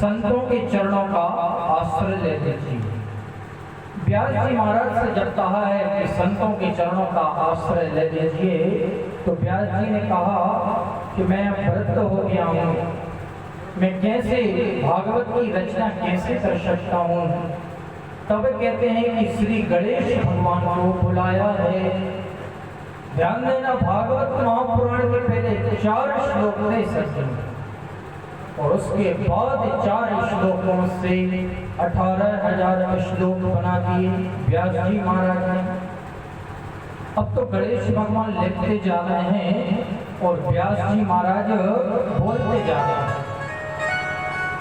संतों के चरणों का आश्रय ले लीजिए। व्यास जी महाराज से जब कहा है कि संतों के चरणों का आश्रय ले लीजिए, तो व्यास जी ने कहा कि मैं वृद्ध हो गया हूँ, मैं कैसे भागवत की रचना कैसे कर सकता हूँ। तब कहते हैं कि श्री गणेश भगवान को बुलाया है। ध्यान देना, भागवत महापुराण के पहले 4 श्लोक थे सज्जन, और उसके बाद 4 श्लोकों से 18,000 श्लोक बना दिए व्यास जी महाराज ने। अब तो गणेश भगवान लिखते जा रहे हैं और व्यास जी महाराज बोलते जा रहे हैं।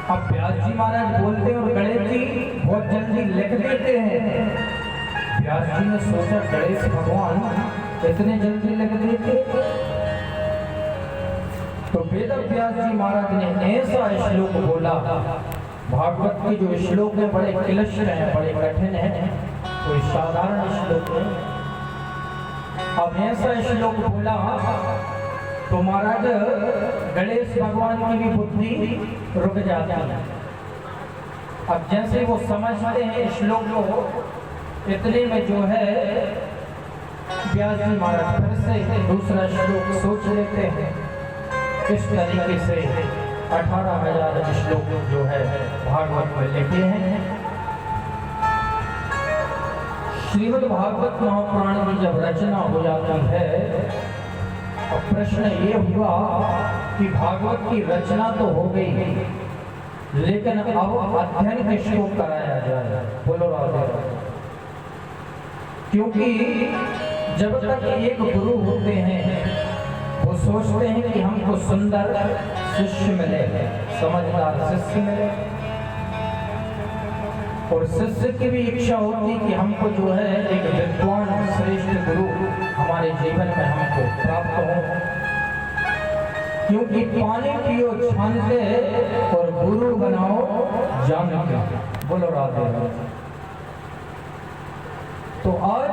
अब व्यास जी महाराज बोलते और गणेश जी बहुत जल्दी लिख देते हैं। व्यास जी ने सोचा गणेश भगवान इतने जल्दी लिख देते, तो वेद व्यास जी महाराज ने ऐसा श्लोक बोला। भागवत के जो श्लोक है बड़े क्लिष्ट हैं, बड़े कठिन हैं, कोई साधारण श्लोक नहीं। अब ऐसा श्लोक बोला तो महाराज गणेश भगवान की भी बुद्धि रुक जाती है। अब जैसे वो समझते हैं श्लोक को, इतने में जो है व्यास जी महाराज फिर से दूसरा श्लोक सोच लेते हैं। इस तरीके से 18,000 श्लोक जो है भागवत में लिखे हैं। श्रीमद् भागवत महापुराण की जब रचना हो जाती है, अब प्रश्न ये हुआ कि भागवत की रचना तो हो गई, लेकिन अब अध्ययन किसको कराया जाए? बोलो राधे राधे। क्योंकि जब तक एक गुरु होते हैं वो सोचते हैं कि हमको सुंदर शिष्य मिले, समझदार शिष्य मिले, और शिष्य की भी इच्छा होती कि हमको जो है एक विद्वान श्रेष्ठ गुरु हमारे जीवन में हमको प्राप्त हो। क्योंकि पानी पियो छान के और गुरु बनाओ जान के। बोलो राधे राधे। तो आज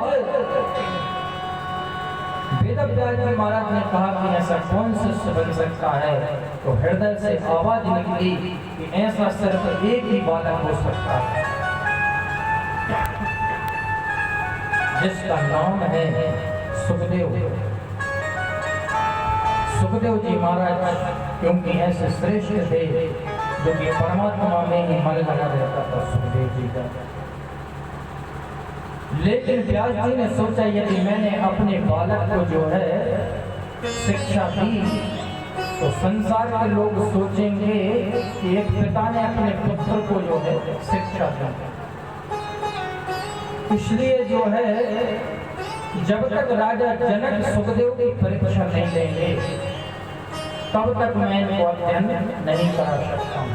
वेद व्यास जी महाराज ने कहा कि ऐसा कौन शिष्य बन सकता है, तो हृदय से आवाज निकली कि ऐसा सिर्फ एक ही बालक हो सकता है, जिसका नाम है सुखदेव। सुखदेव जी महाराज क्योंकि ऐसे श्रेष्ठ थे जो कि परमात्मा में ही मन लगा रहता था। सुखदेव भेजा। लेकिन व्यास जी ने सोचा यदि मैंने अपने बालक को जो है शिक्षा दी तो संसार के लोग सोचेंगे कि एक पिता ने अपने पुत्र को जो है शिक्षा दी। इसलिए जो है जब तक राजा जनक सुखदेव की परीक्षा नहीं लेंगे तब तक मैं इनको अध्ययन नहीं करा सकता हूँ।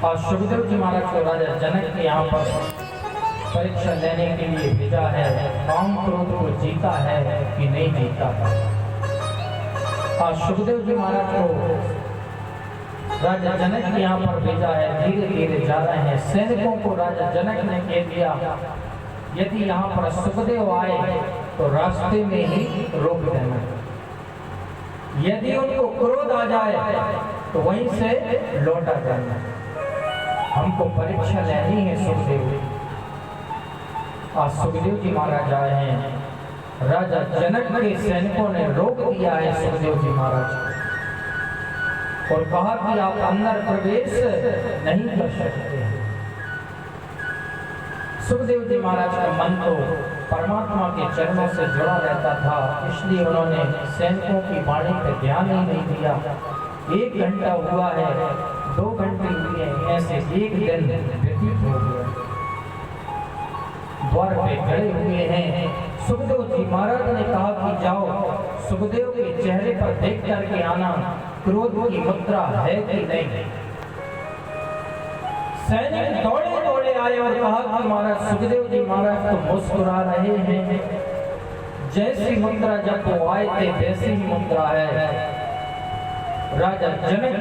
और सुखदेव जी महाराज को राजा जनक के यहाँ पर परीक्षा लेने के लिए भेजा है, काम क्रोध को जीता है कि नहीं जीता है। और सुखदेव जी महाराज को राजा जनक के यहाँ पर भेजा है, धीरे धीरे जा रहे हैं। सैनिकों को राजा जनक ने कह दिया यदि यहाँ पर सुखदेव आए तो रास्ते में ही रोक देना, यदि उनको क्रोध आ जाए तो वहीं से लौटा जाना। हमको परीक्षा लेनी है सुखदेव। आज सुखदेव जी महाराज आए हैं, राजा जनक के सैनिकों ने रोक दिया है सुखदेव जी महाराज को और कहा कि आप अंदर प्रवेश नहीं कर सकते। सुखदेव जी महाराज का मन तो परमात्मा के चरणों से जुड़ा रहता था, इसलिए उन्होंने सैनिकों की वाणी पर ध्यान ही नहीं दिया। 1 घंटा हुआ है, 2 घंटे हुए हैं, ऐसे 1 दिन व्यतीत हो गया। द्वार पे खड़े हुए हैं। सुखदेव जी महाराज ने कहा कि जाओ सुखदेव के चेहरे पर देख करके आना क्रोध की मुद्रा है कि नहीं। सैनिक दौड़े दौड़े आए और कहा कि महाराज सुखदेव जी महाराज तो मुस्कुरा रहे हैं, जैसी मुद्रा जब वो आए थे वैसी ही मुद्रा है। राजा जनक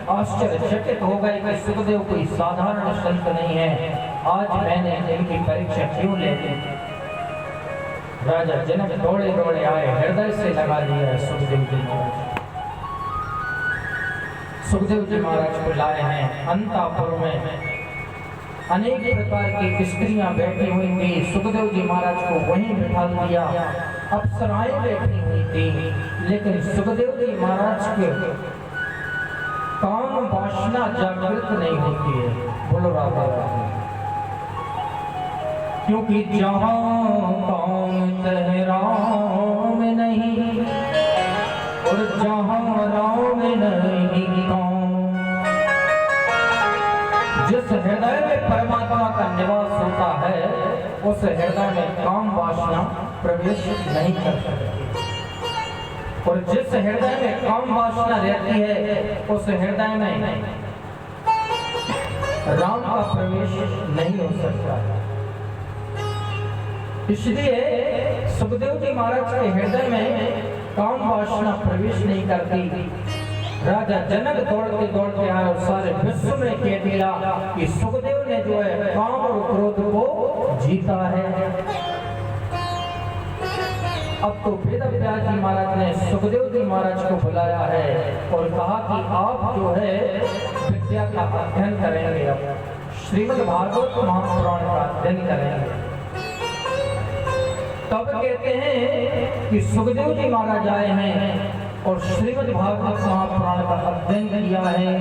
आश्चर्यचकित हो गए कि सुखदेव कोई साधारण संत नहीं है, आज मैंने इनकी परीक्षा क्यों ले ली। राजा जनक दौड़े दौड़े आए, हृदय से लगा लिया है सुखदेव जी महाराज। सुखदेव जी महाराज को लाए हैं। अंतापुर में अनेक प्रकार की स्त्रियां बैठी हुई थी, सुखदेव जी महाराज को वहीं बिठा दिया। अप्सराएं बैठी हुई थी, लेकिन सुखदेव जी महाराज के काम वासना जागृत नहीं होती है। बोलो राधा राधा। क्योंकि जहां काम तह राम नहीं और जहां राम नहीं काम। जिस हृदय में परमात्मा का निवास होता है उस हृदय में काम वासना प्रवेश नहीं कर सकती, और जिस हृदय में काम वासना रहती है उस हृदय में राम का प्रवेश नहीं हो सकता। इसलिए सुखदेव जी महाराज के हृदय में काम वासना प्रवेश नहीं करती। राजा जनक दौड़ते दौड़ते आए और सारे विश्व में कह दिया कि सुखदेव ने जो है काम और क्रोध को जीता है। अब तो वेद व्यास जी महाराज ने सुखदेव जी महाराज को बुलाया है और कहा कि आप जो है विद्या का अध्ययन करेंगे, अब श्रीमद् भागवत महापुराण का अध्ययन करेंगे। तब कहते हैं कि सुखदेव जी महाराज आए हैं और श्रीमद् भागवत महापुराण का अध्ययन किया है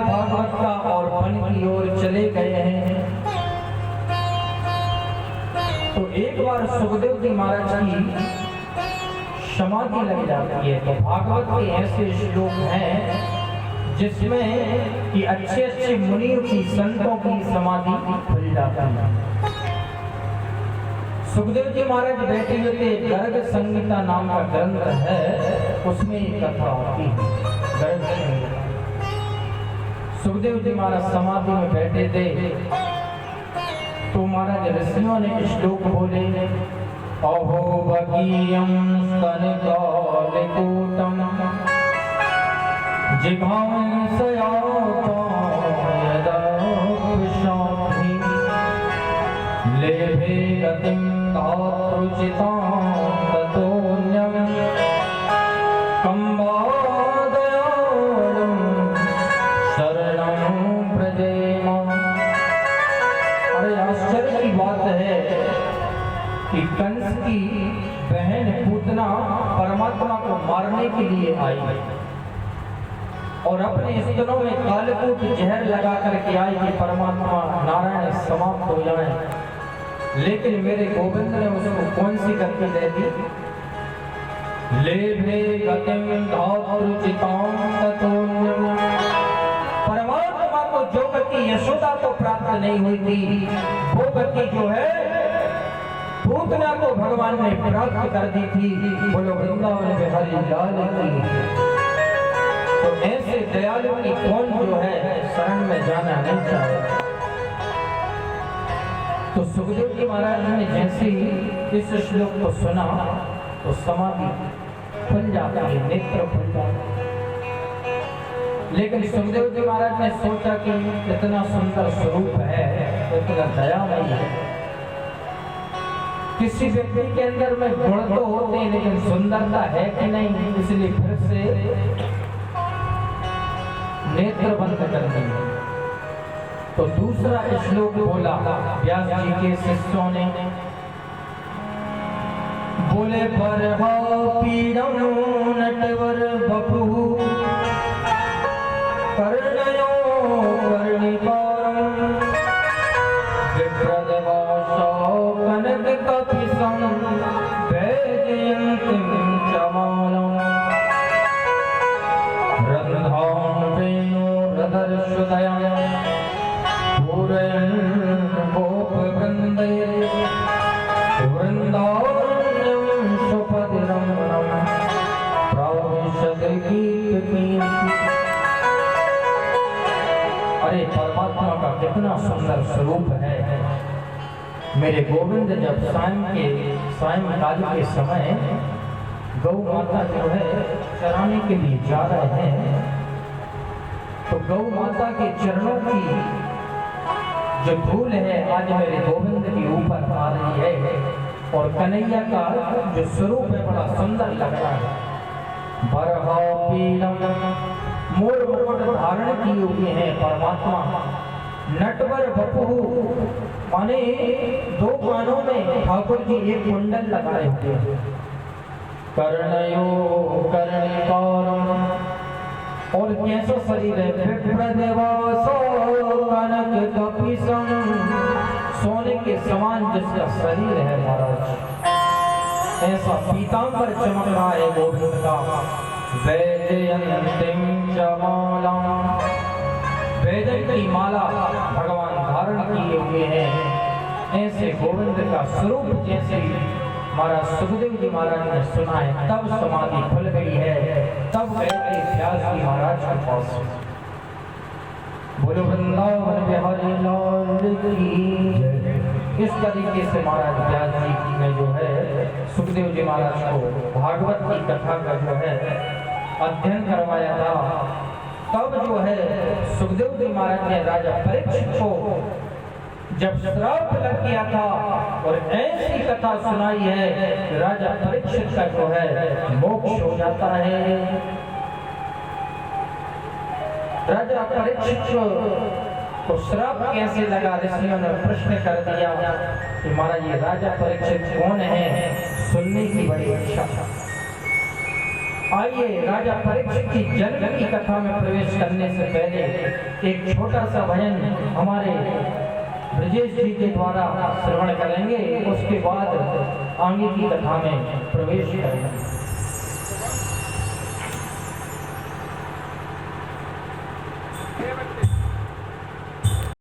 भागवत का और वन की ओर चले गए हैं। तो एक बार सुखदेव जी महाराज की समाधि लग जाती है। तो भागवत के ऐसे श्लोक हैं जिसमें कि अच्छे अच्छे मुनियों की, संतों की समाधि खुल जाती है। सुखदेव जी महाराज बैठे हुए थे, गर्ग संहिता नाम का ग्रंथ है, उसमें एक कथा होती है गर्ग संहिता। सुखदेव जी महाराज समाधि में बैठे थे तो महाराज ऋषियों ने श्लोक बोले, अहो भगीयं स्तनकालिकूटं जिघांसयापायदक्षाभि लेभे गतिं तातृचितां ततोऽन्यं कंबादयाळुं शरणं व्रजेम। अरे आश्चर्य की बात है कि कंस की बहन पूतना परमात्मा को मारने के लिए आई और अपने स्तनों में कालकूट जहर लगा करके आई कि परमात्मा नारायण समाप्त हो जाए। लेकिन मेरे गोविंद ने उसको कौन सी गति दे दी? लेभे गतिम धातृचितां ततोन्यम। परमात्मा को जो गति यशोदा को प्राप्त नहीं हुई थी, वो गति जो है पूतना को भगवान ने प्राप्त कर दी थी। बोलो वृंदावन बिहारी लाल की। तो ऐसे दयालु की कौन जो है शरण में जाना नहीं चाहे। तो सुखदेव जी महाराज ने जैसे ही इस श्लोक को सुना तो समाधि खुल जाती है, नेत्र खुल जाते। लेकिन सुखदेव जी महाराज ने सोचा कि इतना सुंदर स्वरूप है, इतना दयामय है, किसी व्यक्ति के अंदर में गुण तो होते हैं लेकिन सुंदरता है कि नहीं, इसलिए फिर से नेत्र बंद कर दिए। तो दूसरा श्लोक बोला व्यास जी के शिष्यों ने, बोले बरहा पीड़म नटवर बपु कर्णयो कर्णिकारम विप्रदवासो कनक कपिसं वैजयन्तीं चमालम् रन्धां वेणो रदर्शुदयं पूरयन् गोपवृन्दे वृन्दावनं सुपतिरमणं प्राविशति गीतकीर्ति। अरे परमात्मा का कितना सुंदर स्वरूप है। मेरे गोविंद जब सायंकाल के समय गौ माता जो है चराने के लिए जा रहे हैं, तो गौ माता के चरणों की जो धूल है आज मेरे गोविंद के ऊपर आ रही है, और कन्हैया का जो स्वरूप है बड़ा सुंदर लग रहा है। बरहा पीड़म, मोर मुकुट धारण किए हुए हैं परमात्मा। नटवर बपु माने दो कानों में ठाकुर जी एक कुंडल लगाए हुए हैं। कर्णयो कर्णिकारम, और कैसा शरीर है? विप्रदेवासो कनक कपिसं, सोने के समान जिसका शरीर है महाराज, ऐसा पीतांबर चमक रहा है गोविंद का। वैजयन्तीं चमालां, वैजय की माला भगवान धारण किए हुए हैं। ऐसे गोविंद का स्वरूप जैसे महाराज सुखदेव जी महाराज ने सुना है, तब समाधि खुल गई है, तब गए व्यास जी महाराज के पास। बोलो वृंदावन बिहारी लाल की। इस तरीके से महाराज व्यास जी ने जो है सुखदेव जी महाराज को भागवत की कथा का जो है अध्ययन करवाया था। तब जो है सुखदेव जी महाराज ने राजा परीक्षित को जब श्राप लग गया था, और ऐसी कथा सुनाई है राजा परीक्षित का जो है मोक्ष हो जाता है। राजा परीक्षित को श्राप कैसे लगा? ऋषियों ने प्रश्न कर दिया कि महाराज ये राजा परीक्षित कौन है, सुनने की बड़ी इच्छा। आइए राजा परीक्षित की जन्म की कथा में प्रवेश करने से पहले एक छोटा सा भजन हमारे ब्रजेश जी के द्वारा श्रवण करेंगे, उसके बाद आगे की कथा में प्रवेश करेंगे।